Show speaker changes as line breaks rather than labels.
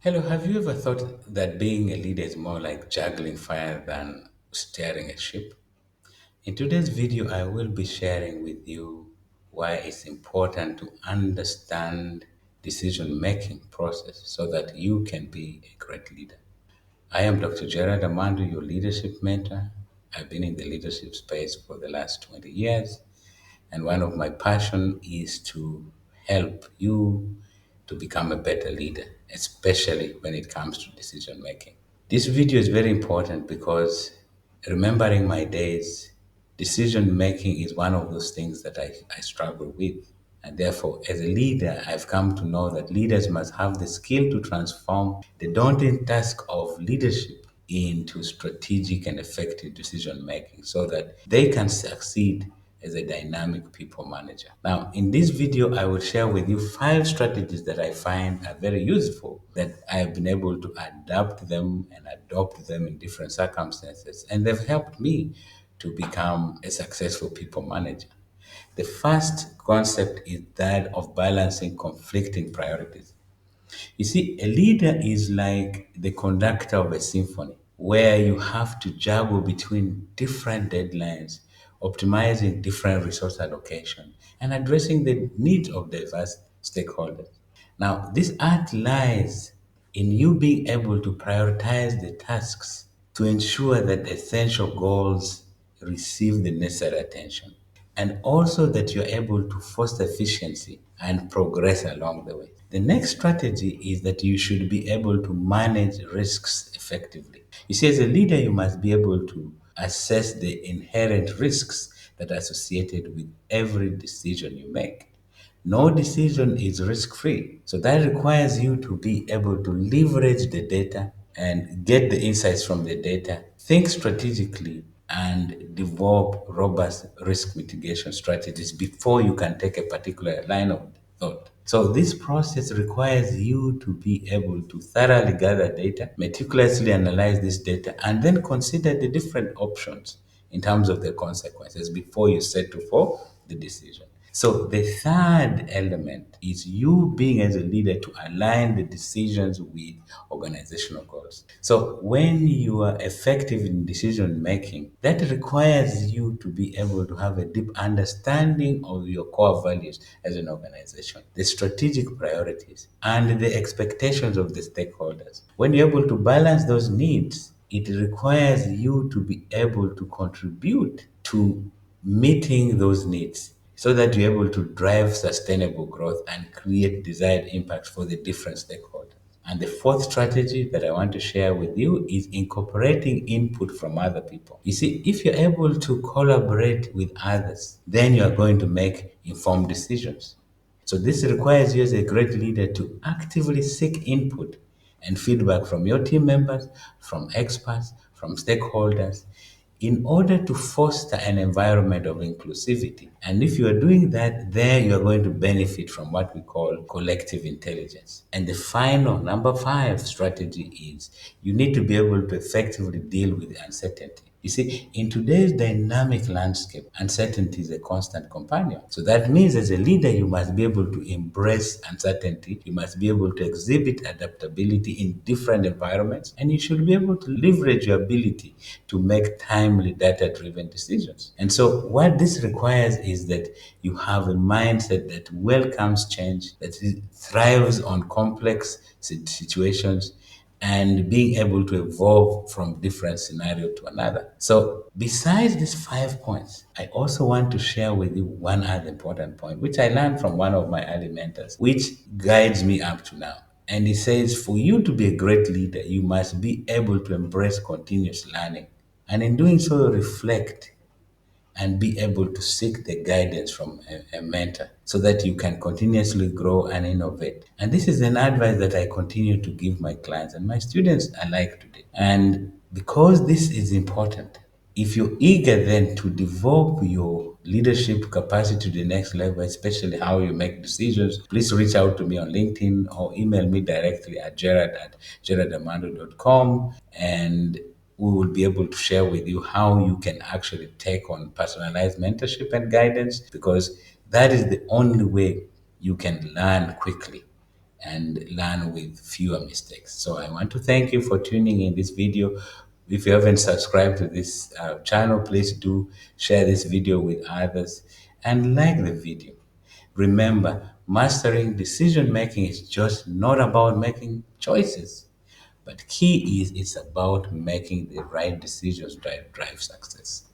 Hello, have you ever thought that being a leader is more like juggling fire than steering a ship? In today's video, I will be sharing with you why it's important to understand decision making process so that you can be a great leader. I am Dr. Gerald Amandu, your leadership mentor. I've been in the leadership space for the last 20 years, and one of my passion is to help you to become a better leader, especially when it comes to decision making. This video is very important because remembering my days, decision making is one of those things that I struggle with. And therefore, as a leader, I've come to know that leaders must have the skill to transform the daunting task of leadership into strategic and effective decision making so that they can succeed as a dynamic people manager. Now, in this video, I will share with you 5 strategies that I find are very useful, that I have been able to adapt them and adopt them in different circumstances, and they've helped me to become a successful people manager. The first concept is that of balancing conflicting priorities. You see, a leader is like the conductor of a symphony where you have to juggle between different deadlines, optimizing different resource allocation, and addressing the needs of diverse stakeholders. Now, this art lies in you being able to prioritize the tasks to ensure that essential goals receive the necessary attention, and also that you're able to foster efficiency and progress along the way. The next strategy is that you should be able to manage risks effectively. You see, as a leader, you must be able to assess the inherent risks that are associated with every decision you make. No decision is risk free. So that requires you to be able to leverage the data and get the insights from the data, think strategically, and develop robust risk mitigation strategies before you can take a particular line of thought. So this process requires you to be able to thoroughly gather data, meticulously analyze this data, and then consider the different options in terms of the consequences before you settle for the decision. So the third element is you being as a leader to align the decisions with organizational goals. So when you are effective in decision making, that requires you to be able to have a deep understanding of your core values as an organization, the strategic priorities, and the expectations of the stakeholders. When you're able to balance those needs, it requires you to be able to contribute to meeting those needs so that you're able to drive sustainable growth and create desired impact for the different stakeholders. And the fourth strategy that I want to share with you is incorporating input from other people. You see, if you're able to collaborate with others, then you're going to make informed decisions. So this requires you as a great leader to actively seek input and feedback from your team members, from experts, from stakeholders, in order to foster an environment of inclusivity. And if you are doing that, there you are going to benefit from what we call collective intelligence. And the final, number 5 strategy is you need to be able to effectively deal with uncertainty. You see, in today's dynamic landscape, uncertainty is a constant companion. So that means as a leader, you must be able to embrace uncertainty. You must be able to exhibit adaptability in different environments. And you should be able to leverage your ability to make timely data driven decisions. And so, what this requires is that you have a mindset that welcomes change, that thrives on complex situations, and being able to evolve from different scenario to another. So besides these 5 points, I also want to share with you one other important point, which I learned from one of my early mentors, which guides me up to now. And he says, for you to be a great leader, you must be able to embrace continuous learning. And in doing so, reflect and be able to seek the guidance from a mentor so that you can continuously grow and innovate. And this is an advice that I continue to give my clients and my students alike today. And because this is important, if you're eager then to develop your leadership capacity to the next level, especially how you make decisions, please reach out to me on LinkedIn or email me directly at gerard@gerardamandu.com, and we will be able to share with you how you can actually take on personalized mentorship and guidance, because that is the only way you can learn quickly and learn with fewer mistakes. So I want to thank you for tuning in this video. If you haven't subscribed to this channel, please do share this video with others and like the video. Remember, mastering decision making is just not about making choices, but key is it's about making the right decisions that drive success.